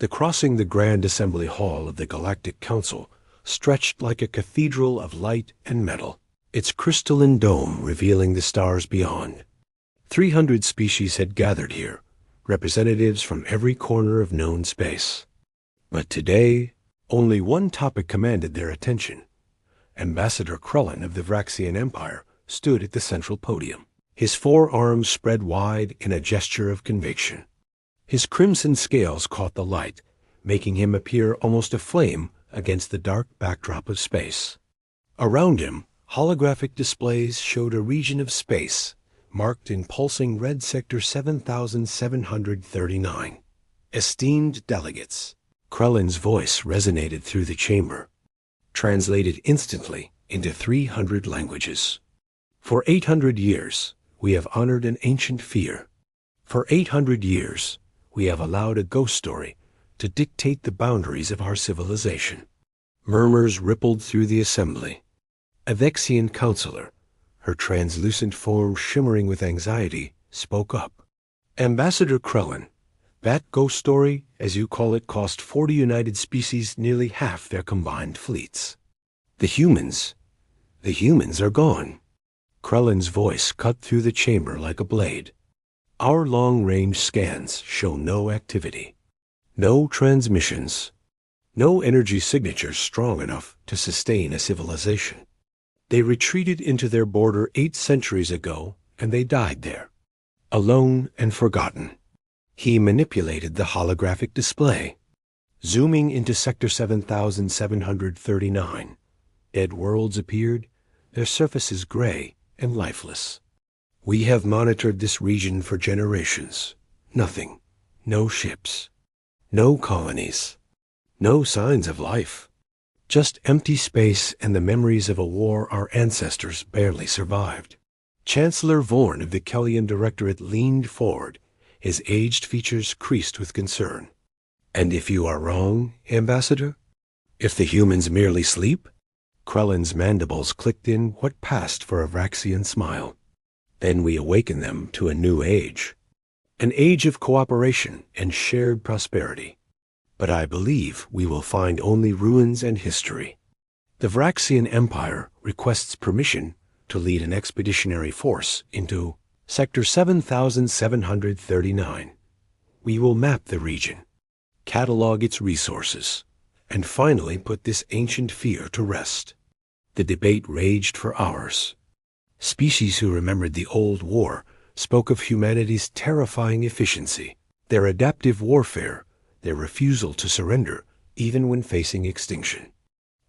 The crossing the Grand Assembly Hall of the Galactic Council stretched like a cathedral of light and metal, its crystalline dome revealing the stars beyond. 300 species had gathered here, representatives from every corner of known space. But today, only one topic commanded their attention. Ambassador Krellin of the Vraxian Empire stood at the central podium, his forearms spread wide in a gesture of conviction. His crimson scales caught the light, making him appear almost aflame against the dark backdrop of space. Around him, holographic displays showed a region of space marked in pulsing red sector 7739. Esteemed delegates, Krellin's voice resonated through the chamber, translated instantly into 300 languages. For 800 years, we have honored an ancient fear. For 800 years, we have allowed a ghost story to dictate the boundaries of our civilization. Murmurs rippled through the assembly. A Vexian counselor, her translucent form shimmering with anxiety, spoke up. Ambassador Krellin, that ghost story, as you call it, cost 40 United Species nearly half their combined fleets. The humans are gone. Krellin's voice cut through the chamber like a blade. Our long-range scans show no activity, no transmissions, no energy signatures strong enough to sustain a civilization. They retreated into their border 8 centuries ago, and they died there, alone and forgotten. He manipulated the holographic display, zooming into Sector 7739. Dead worlds appeared, their surfaces gray and lifeless. We have monitored this region for generations. Nothing. No ships. No colonies. No signs of life. Just empty space and the memories of a war our ancestors barely survived. Chancellor Vorn of the Kellian Directorate leaned forward, his aged features creased with concern. And if you are wrong, Ambassador? If the humans merely sleep? Krellin's mandibles clicked in what passed for a Vraxian smile. Then we awaken them to a new age. An age of cooperation and shared prosperity. But I believe we will find only ruins and history. The Vraxian Empire requests permission to lead an expeditionary force into Sector 7739. We will map the region, catalog its resources, and finally put this ancient fear to rest. The debate raged for hours. Species who remembered the old war spoke of humanity's terrifying efficiency, their adaptive warfare, their refusal to surrender even when facing extinction.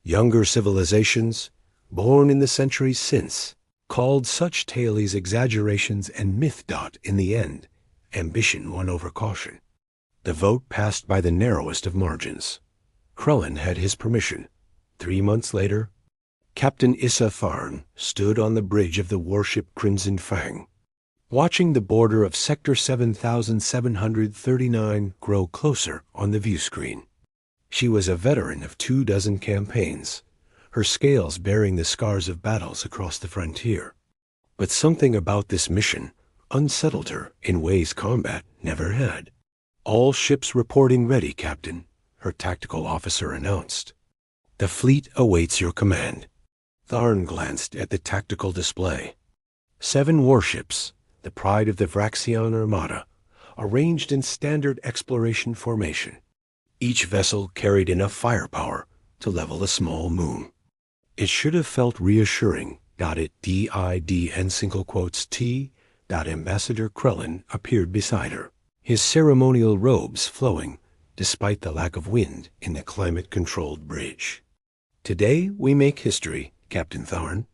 Younger civilizations, born in the centuries since, called such tales exaggerations and myth. In the end, ambition won over caution. The vote passed by the narrowest of margins. Krellin had his permission. 3 months later, Captain Issa Tharn stood on the bridge of the warship Crimson Fang, watching the border of Sector 7739 grow closer on the view screen. She was a veteran of 24 campaigns, her scales bearing the scars of battles across the frontier. But something about this mission unsettled her in ways combat never had. All ships reporting ready, Captain, her tactical officer announced. The fleet awaits your command. Tharn glanced at the tactical display. 7 warships, the pride of the Vraxian Armada, arranged in standard exploration formation. Each vessel carried enough firepower to level a small moon. It should have felt reassuring, it DID and single quotes T. Ambassador Krellin appeared beside her, his ceremonial robes flowing despite the lack of wind in the climate-controlled bridge. Today we make history, Captain Tharn.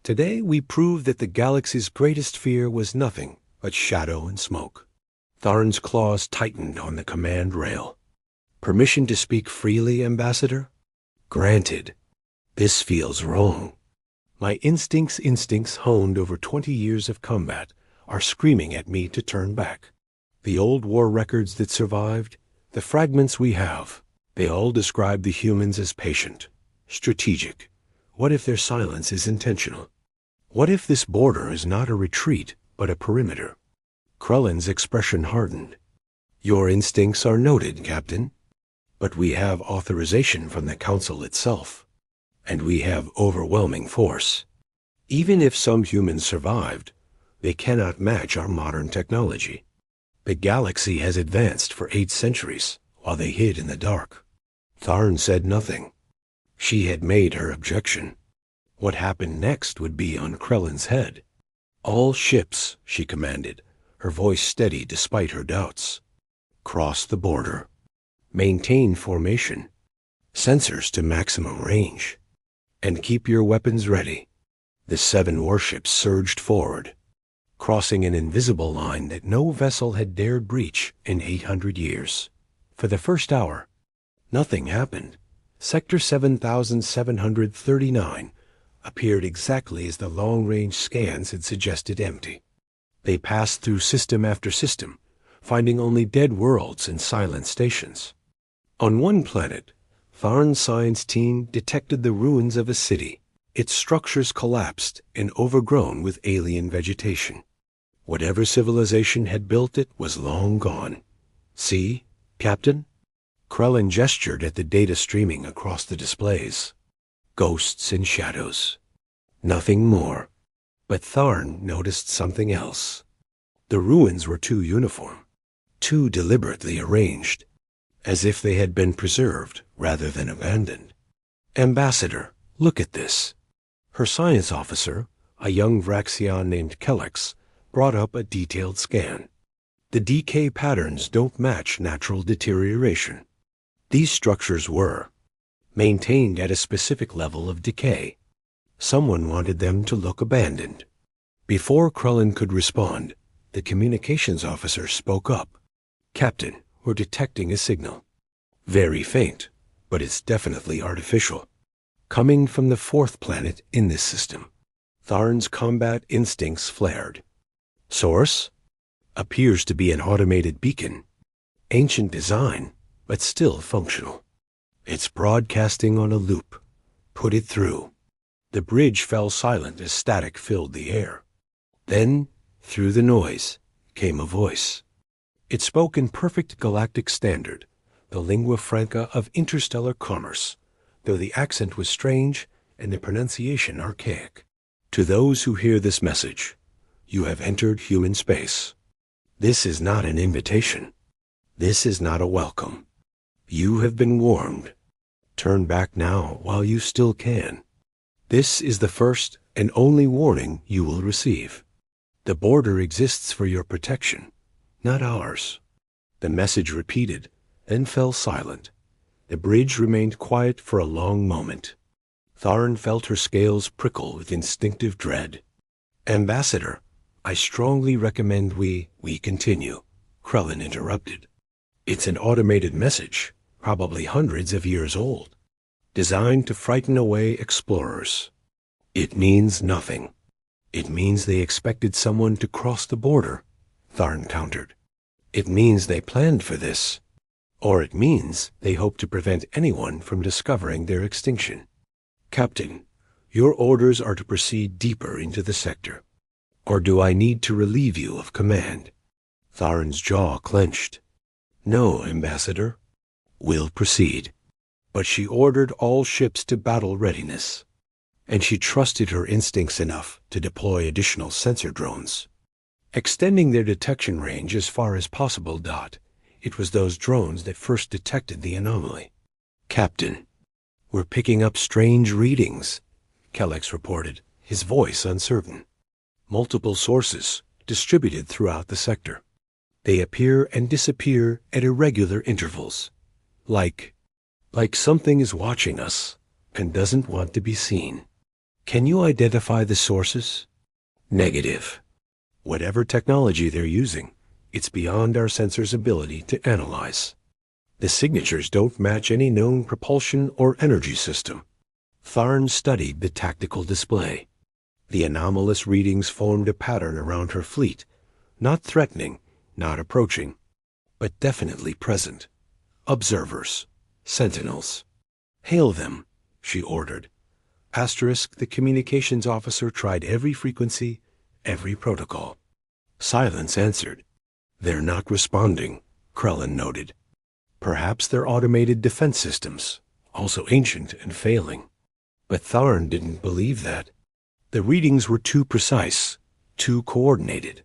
Today we prove that the galaxy's greatest fear was nothing but shadow and smoke. Tharn's claws tightened on the command rail. Permission to speak freely, Ambassador? Granted. This feels wrong. My instincts honed over 20 years of combat are screaming at me to turn back. The old war records that survived, the fragments we have, they all describe the humans as patient, strategic. What if their silence is intentional? What if this border is not a retreat, but a perimeter? Krellin's expression hardened. Your instincts are noted, Captain. But we have authorization from the Council itself, and we have overwhelming force. Even if some humans survived, they cannot match our modern technology. The galaxy has advanced for 8 centuries, while they hid in the dark. Tharn said nothing. She had made her objection. What happened next would be on Krellin's head. All ships, she commanded, her voice steady despite her doubts. Cross the border. Maintain formation. Sensors to maximum range. And keep your weapons ready. The 7 warships surged forward, crossing an invisible line that no vessel had dared breach in 800 years. For the first hour, nothing happened. Sector 7739 appeared exactly as the long-range scans had suggested, empty. They passed through system after system, finding only dead worlds and silent stations. On one planet, Tharn's science team detected the ruins of a city. Its structures collapsed and overgrown with alien vegetation. Whatever civilization had built it was long gone. See, Captain? Krellin gestured at the data streaming across the displays. Ghosts and shadows. Nothing more. But Tharn noticed something else. The ruins were too uniform, too deliberately arranged, as if they had been preserved rather than abandoned. Ambassador, look at this. Her science officer, a young Vraxian named Kellex, brought up a detailed scan. The decay patterns don't match natural deterioration. These structures were maintained at a specific level of decay. Someone wanted them to look abandoned. Before Krellin could respond, the communications officer spoke up. Captain, we're detecting a signal. Very faint, but it's definitely artificial. Coming from the 4th planet in this system. Tharn's combat instincts flared. Source? Appears to be an automated beacon. Ancient design, but still functional. It's broadcasting on a loop. Put it through. The bridge fell silent as static filled the air. Then, through the noise, came a voice. It spoke in perfect galactic standard, the lingua franca of interstellar commerce, though the accent was strange and the pronunciation archaic. To those who hear this message, you have entered human space. This is not an invitation. This is not a welcome. You have been warned. Turn back now while you still can. This is the first and only warning you will receive. The border exists for your protection, not ours. The message repeated, then fell silent. The bridge remained quiet for a long moment. Tharn felt her scales prickle with instinctive dread. Ambassador, I strongly recommend we continue, Krellin interrupted. It's an automated message, probably hundreds of years old, designed to frighten away explorers. It means nothing. It means they expected someone to cross the border, Tharn countered. It means they planned for this. Or it means they hope to prevent anyone from discovering their extinction. Captain, your orders are to proceed deeper into the sector. Or do I need to relieve you of command? Tharn's jaw clenched. No, Ambassador. We'll proceed. But she ordered all ships to battle readiness. And she trusted her instincts enough to deploy additional sensor drones. Extending their detection range as far as possible, Dot. It was those drones that first detected the anomaly. Captain, we're picking up strange readings, Kellex reported, his voice uncertain. Multiple sources, distributed throughout the sector. They appear and disappear at irregular intervals. Like something is watching us and doesn't want to be seen. Can you identify the sources? Negative. Whatever technology they're using, it's beyond our sensors' ability to analyze. The signatures don't match any known propulsion or energy system. Tharn studied the tactical display. The anomalous readings formed a pattern around her fleet, not threatening, not approaching, but definitely present. Observers, sentinels. Hail them, she ordered. Asterisk, the communications officer tried every frequency, every protocol. Silence answered. They're not responding, Krellin noted. Perhaps they're automated defense systems, also ancient and failing. But Tharn didn't believe that. The readings were too precise, too coordinated.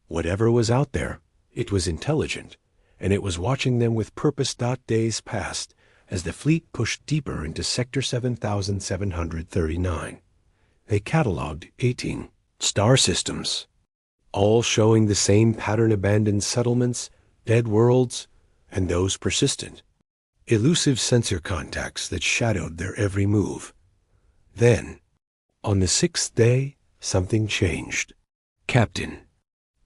Whatever was out there, it was intelligent, and it was watching them with purpose. Days passed as the fleet pushed deeper into Sector 7739. They catalogued 18 star systems, all showing the same pattern: abandoned settlements, dead worlds, and those persistent, elusive sensor contacts that shadowed their every move. Then, on the 6th day, something changed. "Captain,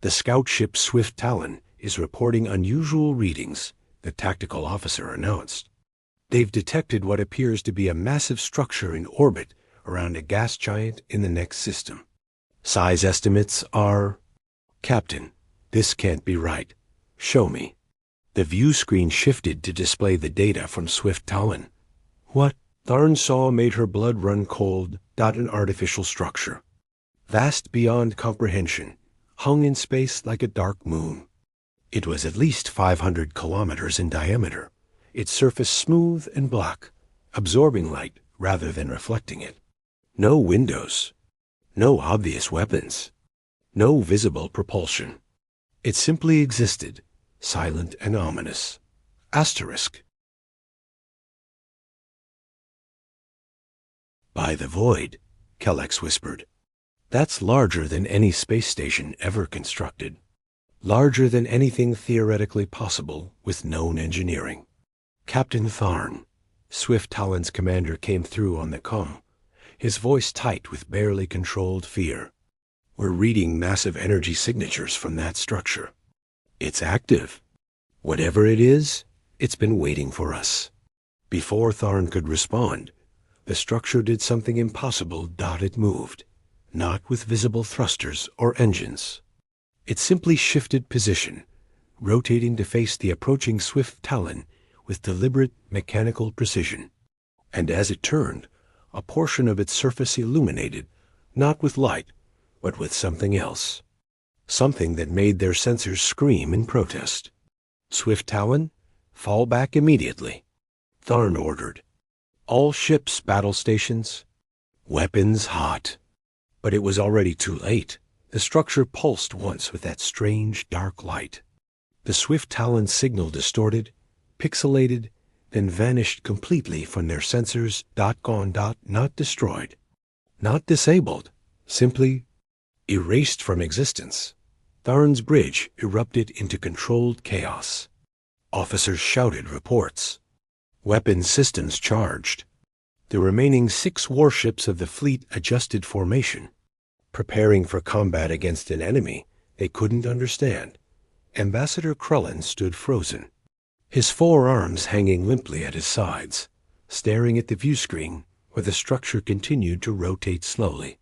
the scout ship Swift Talon is reporting unusual readings," the tactical officer announced. "They've detected what appears to be a massive structure in orbit around a gas giant in the next system. Size estimates are—" "Captain, this can't be right. Show me." The view screen shifted to display the data from Swift Talon. What Tharn saw made her blood run cold. An artificial structure, vast beyond comprehension, hung in space like a dark moon. It was at least 500 kilometers in diameter, its surface smooth and black, absorbing light rather than reflecting it. No windows, no obvious weapons, no visible propulsion. It simply existed, silent and ominous. Asterisk. "By the void," Kellex whispered. "That's larger than any space station ever constructed. Larger than anything theoretically possible with known engineering." "Captain Tharn," Swift Talon's commander came through on the comm, his voice tight with barely controlled fear. "We're reading massive energy signatures from that structure. It's active. Whatever it is, it's been waiting for us." Before Tharn could respond, the structure did something impossible. It moved, not with visible thrusters or engines. It simply shifted position, rotating to face the approaching Swift Talon with deliberate mechanical precision. And as it turned, a portion of its surface illuminated, not with light, but with something else. Something that made their sensors scream in protest. "Swift Talon, fall back immediately," Tharn ordered. "All ships, battle stations, weapons hot." But it was already too late. The structure pulsed once with that strange dark light. The Swift Talon signal distorted, pixelated, then vanished completely from their sensors. Gone. Not destroyed, not disabled, simply erased from existence. Tharn's bridge erupted into controlled chaos. Officers shouted reports. Weapons systems charged. The remaining 6 warships of the fleet adjusted formation, preparing for combat against an enemy they couldn't understand. Ambassador Krullen stood frozen, his 4 arms hanging limply at his sides, staring at the view screen where the structure continued to rotate slowly,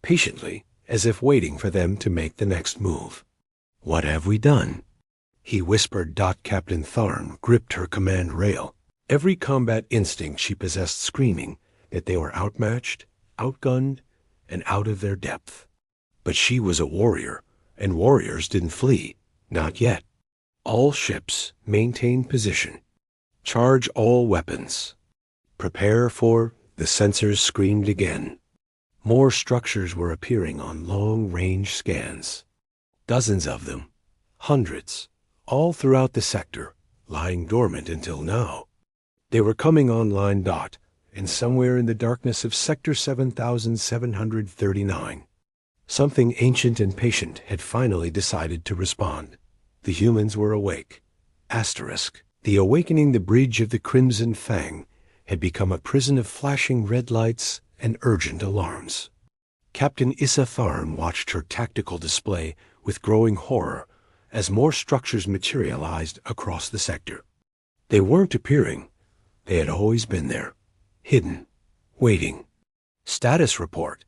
patiently, as if waiting for them to make the next move. "What have we done?" he whispered. Captain Tharn gripped her command rail, every combat instinct she possessed screaming that they were outmatched, outgunned, and out of their depth. But she was a warrior, and warriors didn't flee. Not yet. "All ships, maintain position. Charge all weapons. Prepare for—" The sensors screamed again. More structures were appearing on long-range scans. Dozens of them, hundreds, all throughout the sector, lying dormant until now. They were coming online. And somewhere in the darkness of Sector 7739, something ancient and patient had finally decided to respond. The humans were awake. Asterisk. The awakening. The bridge of the Crimson Fang had become a prison of flashing red lights and urgent alarms. Captain Issa Tharn watched her tactical display with growing horror as more structures materialized across the sector. They weren't appearing. They had always been there, hidden, waiting. "Status report,"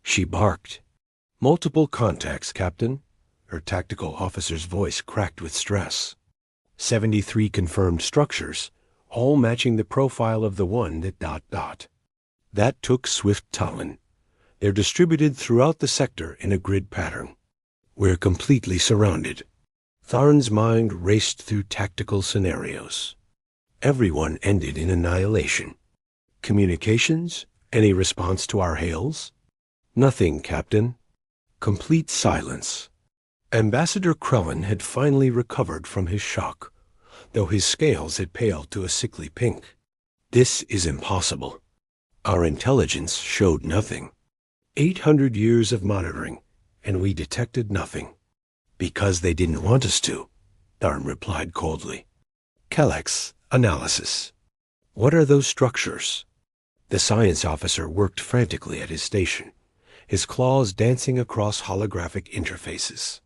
she barked. "Multiple contacts, Captain." Her tactical officer's voice cracked with stress. 73 confirmed structures, all matching the profile of the one that ... That took Swift Talon. They're distributed throughout the sector in a grid pattern. "We're completely surrounded." Tharn's mind raced through tactical scenarios. Everyone ended in annihilation. Communications? Any response to our hails? Nothing, Captain. Complete silence. Ambassador Krellin had finally recovered from his shock, though his scales had paled to a sickly pink. This is impossible. Our intelligence showed nothing. 800 years of monitoring, and we detected nothing. Because they didn't want us to, Tharn replied coldly. Kellex, analysis. What are those structures? The science officer worked frantically at his station, his claws dancing across holographic interfaces.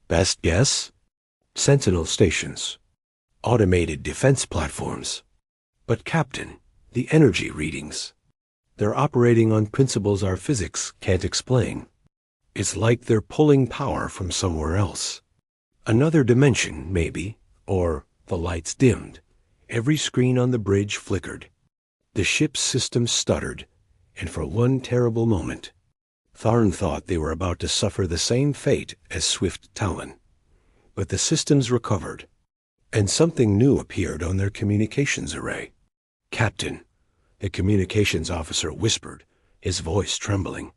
Best guess? Sentinel stations. Automated defense platforms. But Captain, the energy readings. They're operating on principles our physics can't explain. It's like they're pulling power from somewhere else. Another dimension, maybe, or the lights dimmed. Every screen on the bridge flickered. The ship's system stuttered, and for one terrible moment, Tharn thought they were about to suffer the same fate as Swift Talon. But the systems recovered, and something new appeared on their communications array. Captain, the communications officer whispered, his voice trembling.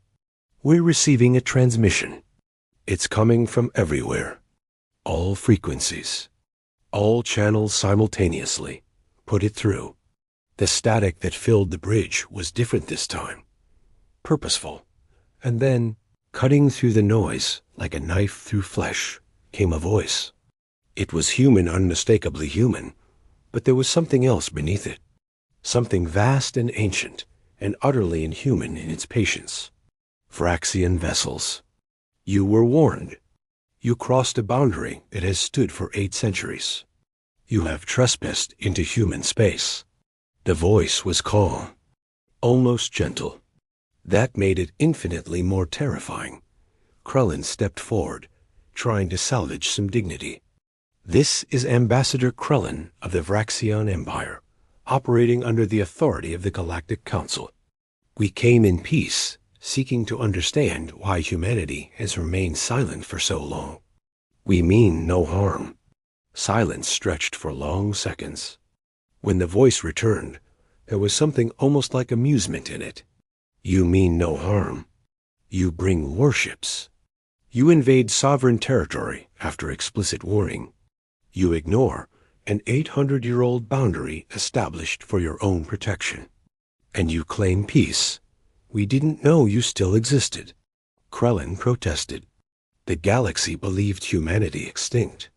We're receiving a transmission. It's coming from everywhere. All frequencies. All channels simultaneously. Put it through. The static that filled the bridge was different this time. Purposeful. And then, cutting through the noise, like a knife through flesh, came a voice. It was human, unmistakably human, but there was something else beneath it. Something vast and ancient, and utterly inhuman in its patience. Vraxian vessels. You were warned. You crossed a boundary that has stood for 8 centuries. You have trespassed into human space. The voice was calm, almost gentle. That made it infinitely more terrifying. Krellin stepped forward, trying to salvage some dignity. This is Ambassador Krellin of the Vraxian Empire, operating under the authority of the Galactic Council. We came in peace, seeking to understand why humanity has remained silent for so long. We mean no harm. Silence stretched for long seconds. When the voice returned, there was something almost like amusement in it. You mean no harm. You bring warships. You invade sovereign territory after explicit warning. You ignore an 800-year-old boundary established for your own protection. And you claim peace. We didn't know you still existed. Krellin protested. The galaxy believed humanity extinct.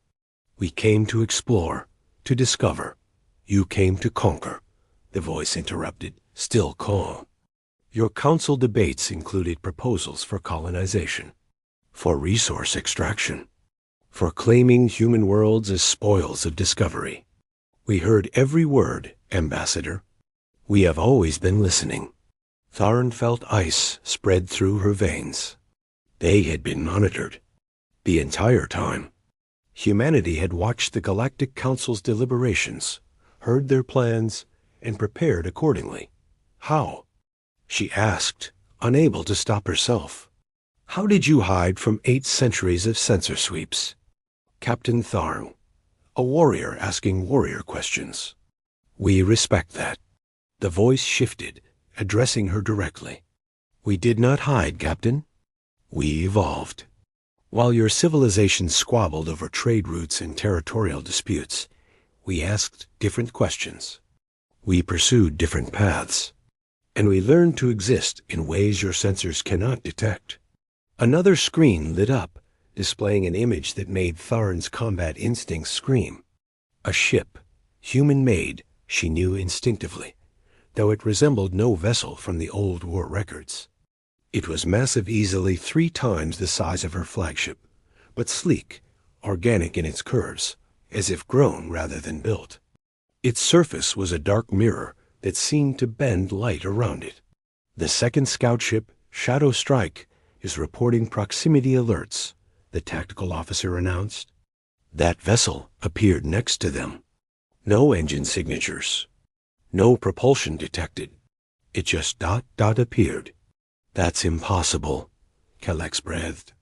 We came to explore, to discover. You came to conquer, the voice interrupted, still calm. Your council debates included proposals for colonization, for resource extraction, for claiming human worlds as spoils of discovery. We heard every word, Ambassador. We have always been listening. Tharn felt ice spread through her veins. They had been monitored. The entire time. Humanity had watched the Galactic Council's deliberations, heard their plans, and prepared accordingly. How? She asked, unable to stop herself. How did you hide from 8 centuries of sensor sweeps? Captain Tharn, a warrior asking warrior questions. We respect that. The voice shifted, addressing her directly. We did not hide, Captain. We evolved. While your civilization squabbled over trade routes and territorial disputes, we asked different questions. We pursued different paths. And we learned to exist in ways your sensors cannot detect. Another screen lit up, displaying an image that made Tharn's combat instincts scream. A ship, human-made, she knew instinctively, though it resembled no vessel from the old war records. It was massive, easily 3 times the size of her flagship, but sleek, organic in its curves, as if grown rather than built. Its surface was a dark mirror that seemed to bend light around it. The second scout ship, Shadow Strike, is reporting proximity alerts, the tactical officer announced. That vessel appeared next to them. No engine signatures. No propulsion detected. It just appeared. That's impossible, Kellex breathed.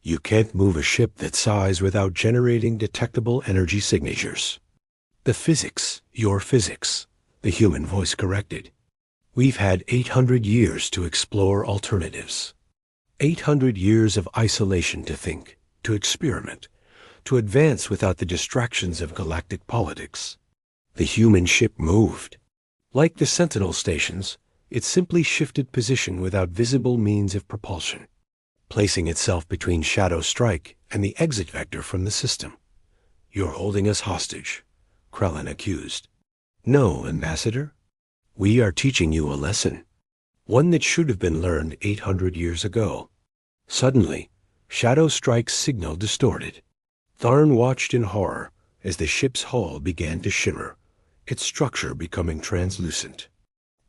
You can't move a ship that size without generating detectable energy signatures. The physics, your physics, the human voice corrected. We've had 800 years to explore alternatives. 800 years of isolation to think, to experiment, to advance without the distractions of galactic politics. The human ship moved. Like the Sentinel stations, it simply shifted position without visible means of propulsion, placing itself between Shadow Strike and the exit vector from the system. "You're holding us hostage," Krellin accused. "No, Ambassador. We are teaching you a lesson, one that should have been learned 800 years ago." Suddenly, Shadow Strike's signal distorted. Tharn watched in horror as the ship's hull began to shimmer, its structure becoming translucent.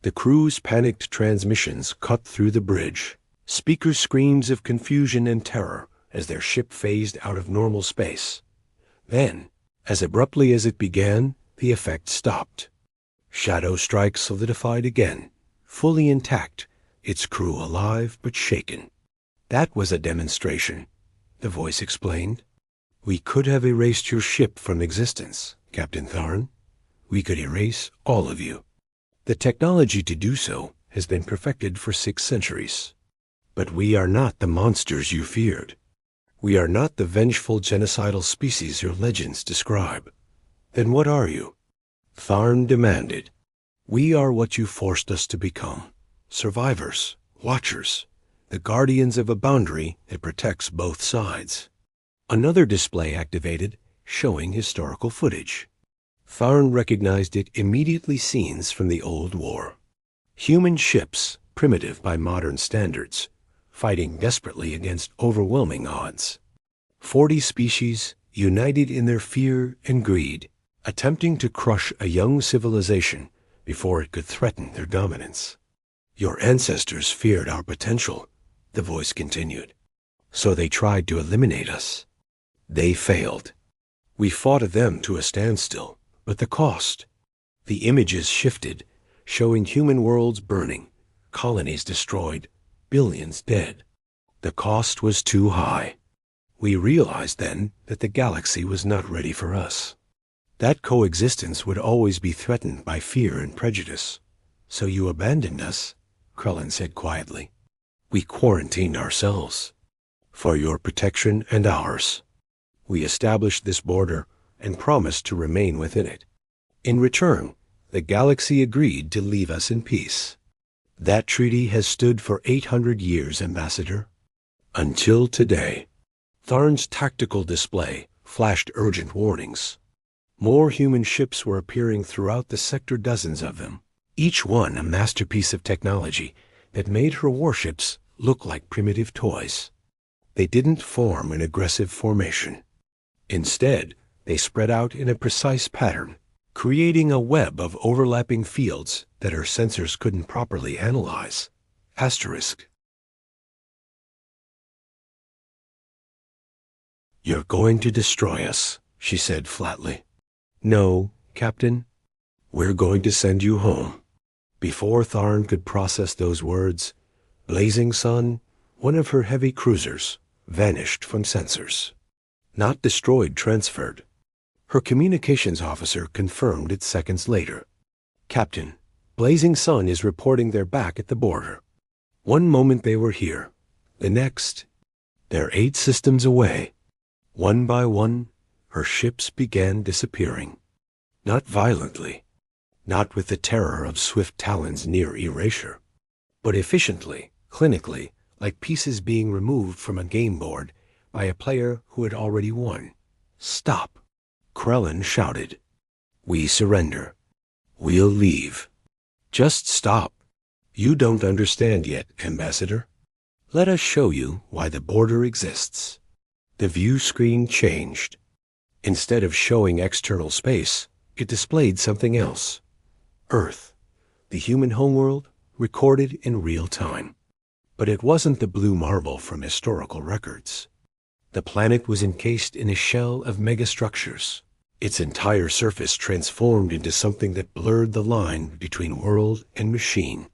The crew's panicked transmissions cut through the bridge, speakers' screams of confusion and terror as their ship phased out of normal space. Then, as abruptly as it began, the effect stopped. Shadow Strike solidified again, fully intact, its crew alive but shaken. "That was a demonstration," the voice explained. "We could have erased your ship from existence, Captain Tharn. We could erase all of you. The technology to do so has been perfected for 6 centuries. But we are not the monsters you feared. We are not the vengeful genocidal species your legends describe. Then what are you?" Tharn demanded. "We are what you forced us to become. Survivors, watchers, the guardians of a boundary that protects both sides." Another display activated, showing historical footage. Tharn recognized it immediately, scenes from the old war. Human ships, primitive by modern standards, fighting desperately against overwhelming odds. 40 species, united in their fear and greed, attempting to crush a young civilization before it could threaten their dominance. "Your ancestors feared our potential," the voice continued. "So they tried to eliminate us. They failed. We fought them to a standstill. But the cost. The images shifted, showing human worlds burning, colonies destroyed, billions dead. The cost was too high. We realized then that the galaxy was not ready for us. That coexistence would always be threatened by fear and prejudice. So you abandoned us," Krellin said quietly. "We quarantined ourselves. For your protection and ours. We established this border and promised to remain within it. In return, the galaxy agreed to leave us in peace. That treaty has stood for 800 years, Ambassador. Until today." Tharn's tactical display flashed urgent warnings. More human ships were appearing throughout the sector, dozens of them, each one a masterpiece of technology that made her warships look like primitive toys. They didn't form in aggressive formation. Instead, they spread out in a precise pattern, creating a web of overlapping fields that her sensors couldn't properly analyze. Asterisk. "You're going to destroy us," she said flatly. "No, Captain. We're going to send you home." Before Tharn could process those words, Blazing Sun, one of her heavy cruisers, vanished from sensors. Not destroyed, transferred. Her communications officer confirmed it seconds later. "Captain, Blazing Sun is reporting they're back at the border. One moment they were here. The next, they're 8 systems away." One by one, her ships began disappearing. Not violently, not with the terror of swift talons near erasure, but efficiently, clinically, like pieces being removed from a game board by a player who had already won. "Stop!" Krellin shouted. "We surrender. We'll leave. Just stop. You don't understand yet, Ambassador. Let us show you why the border exists." The view screen changed. Instead of showing external space, it displayed something else. Earth, the human homeworld, recorded in real time. But it wasn't the blue marble from historical records. The planet was encased in a shell of megastructures, its entire surface transformed into something that blurred the line between world and machine.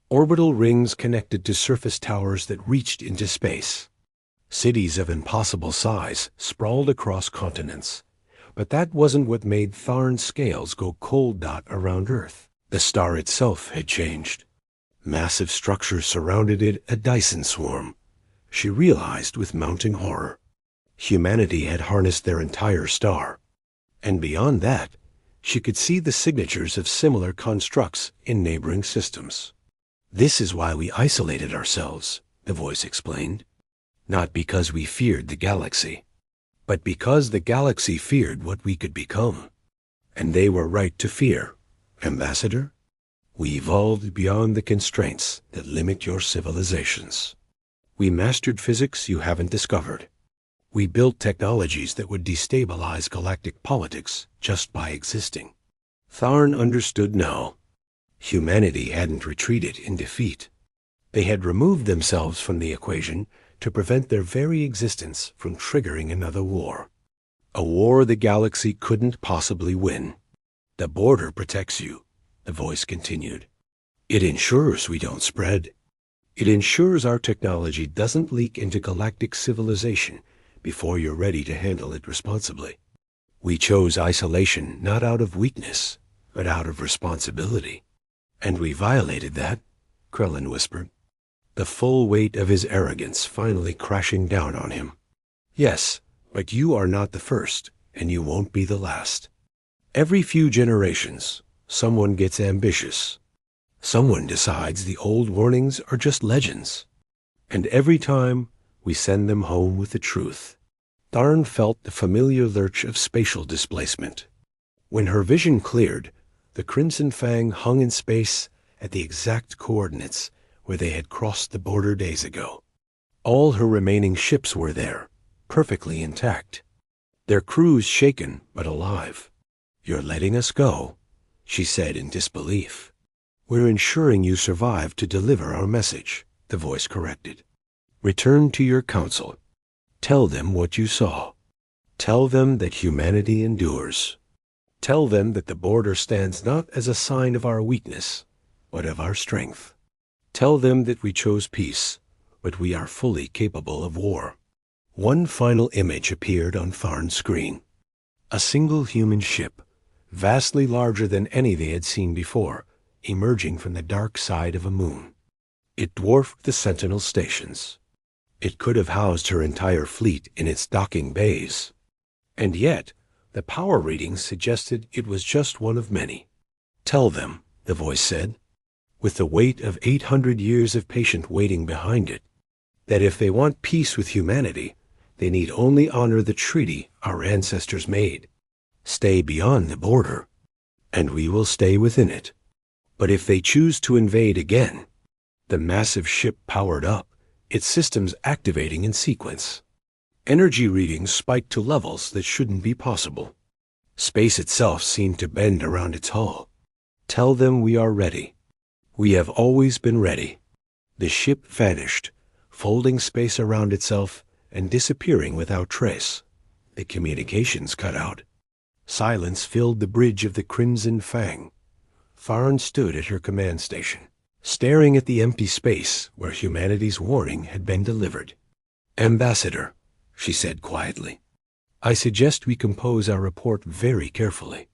Orbital rings connected to surface towers that reached into space. Cities of impossible size sprawled across continents, But that wasn't what made Tharn's scales go cold around Earth. The star itself had changed. Massive structures surrounded it, a Dyson swarm. She realized with mounting horror. Humanity had harnessed their entire star. And beyond that, she could see the signatures of similar constructs in neighboring systems. "This is why we isolated ourselves," the voice explained. "Not because we feared the galaxy, but because the galaxy feared what we could become. And they were right to fear, Ambassador. We evolved beyond the constraints that limit your civilizations. We mastered physics you haven't discovered. We built technologies that would destabilize galactic politics just by existing." Tharn understood now. Humanity hadn't retreated in defeat. They had removed themselves from the equation to prevent their very existence from triggering another war. A war the galaxy couldn't possibly win. "The border protects you," the voice continued. "It ensures we don't spread. It ensures our technology doesn't leak into galactic civilization before you're ready to handle it responsibly. We chose isolation not out of weakness, but out of responsibility. And we violated that," Krellin whispered, the full weight of his arrogance finally crashing down on him. "Yes, but you are not the first, and you won't be the last. Every few generations, someone gets ambitious. Someone decides the old warnings are just legends. And every time, we send them home with the truth." Tharn felt the familiar lurch of spatial displacement. When her vision cleared, the Crimson Fang hung in space at the exact coordinates where they had crossed the border days ago. All her remaining ships were there, perfectly intact. Their crews shaken but alive. "You're letting us go," she said in disbelief. "We're ensuring you survive to deliver our message," the voice corrected. "Return to your council. Tell them what you saw. Tell them that humanity endures. Tell them that the border stands not as a sign of our weakness, but of our strength. Tell them that we chose peace, but we are fully capable of war." One final image appeared on Tharn's screen. A single human ship, vastly larger than any they had seen before, emerging from the dark side of a moon. It dwarfed the Sentinel stations. It could have housed her entire fleet in its docking bays. And yet, the power readings suggested it was just one of many. "Tell them," the voice said, with the weight of 800 years of patient waiting behind it, "that if they want peace with humanity, they need only honor the treaty our ancestors made. Stay beyond the border, and we will stay within it. But if they choose to invade again," the massive ship powered up, its systems activating in sequence. Energy readings spiked to levels that shouldn't be possible. Space itself seemed to bend around its hull. "Tell them we are ready. We have always been ready." The ship vanished, folding space around itself and disappearing without trace. The communications cut out. Silence filled the bridge of the Crimson Fang. Tharn stood at her command station, staring at the empty space where humanity's warning had been delivered. "Ambassador," she said quietly, "I suggest we compose our report very carefully."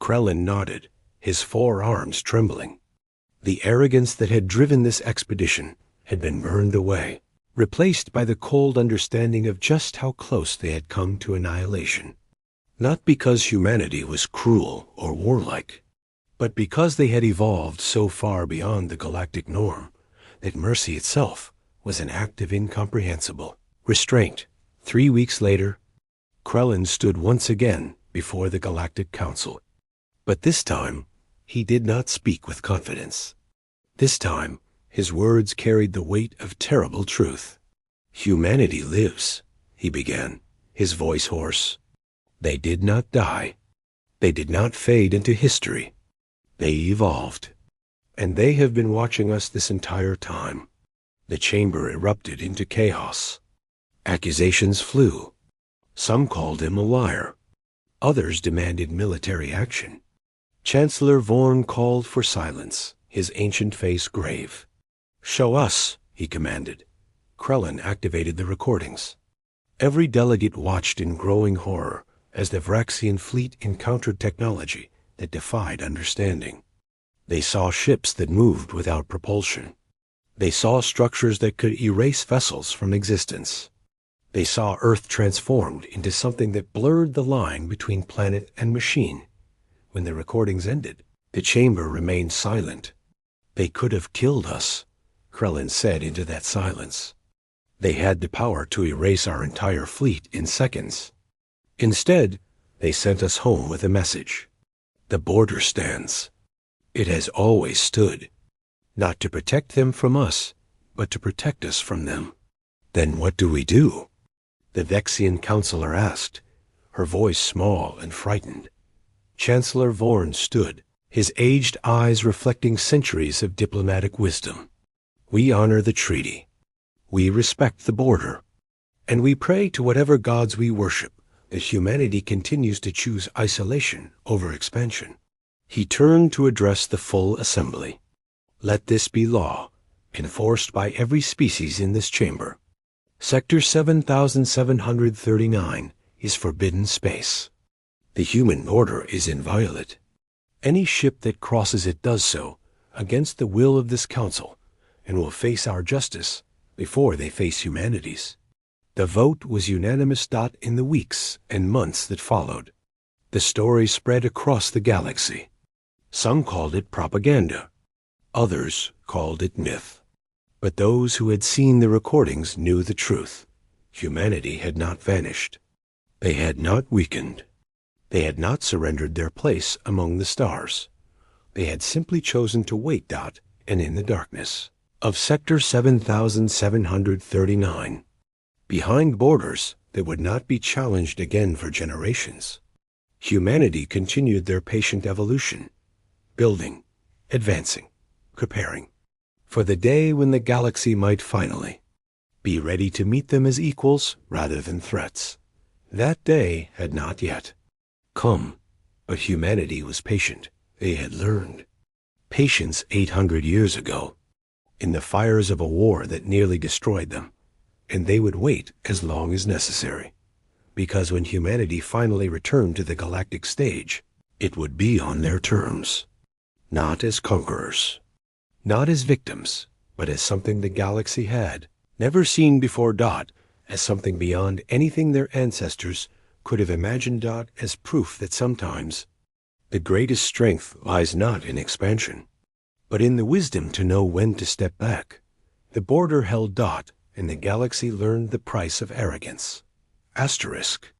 Krellin nodded, his forearms trembling. The arrogance that had driven this expedition had been burned away, replaced by the cold understanding of just how close they had come to annihilation. Not because humanity was cruel or warlike, but because they had evolved so far beyond the galactic norm that mercy itself was an act of incomprehensible restraint. 3 weeks later, Krellin stood once again before the Galactic Council. But this time, he did not speak with confidence. This time, his words carried the weight of terrible truth. "Humanity lives," he began, his voice hoarse. "They did not die. They did not fade into history. They evolved. And they have been watching us this entire time." The chamber erupted into chaos. Accusations flew. Some called him a liar. Others demanded military action. Chancellor Vorn called for silence, his ancient face grave. "Show us," he commanded. Krellin activated the recordings. Every delegate watched in growing horror as the Vraxian fleet encountered technology that defied understanding. They saw ships that moved without propulsion. They saw structures that could erase vessels from existence. They saw Earth transformed into something that blurred the line between planet and machine. When the recordings ended, the chamber remained silent. They could have killed us, Krellin said into that silence. They had the power to erase our entire fleet in seconds. Instead, they sent us home with a message. The border stands. It has always stood, not to protect them from us, but to protect us from them. Then what do we do? The Vexian counselor asked, her voice small and frightened. Chancellor Vorn stood, his aged eyes reflecting centuries of diplomatic wisdom. We honor the treaty. We respect the border. And we pray to whatever gods we worship that humanity continues to choose isolation over expansion. He turned to address the full assembly. Let this be law, enforced by every species in this chamber. Sector 7739 is forbidden space. The human border is inviolate. Any ship that crosses it does so against the will of this council and will face our justice before they face humanity's. The vote was unanimous. In the weeks and months that followed, the story spread across the galaxy. Some called it propaganda. Others called it myth. But those who had seen the recordings knew the truth. Humanity had not vanished. They had not weakened. They had not surrendered their place among the stars. They had simply chosen to wait. And in the darkness of Sector 7739, behind borders that would not be challenged again for generations, humanity continued their patient evolution, building, advancing, preparing for the day when the galaxy might finally be ready to meet them as equals rather than threats. That day had not yet come, but humanity was patient. They had learned patience 800 years ago, in the fires of a war that nearly destroyed them, and they would wait as long as necessary, because when humanity finally returned to the galactic stage, it would be on their terms, not as conquerors, not as victims, but as something the galaxy had never seen before. As something beyond anything their ancestors could have imagined. As proof that sometimes the greatest strength lies not in expansion, but in the wisdom to know when to step back. The border held. And the galaxy learned the price of arrogance. Asterisk.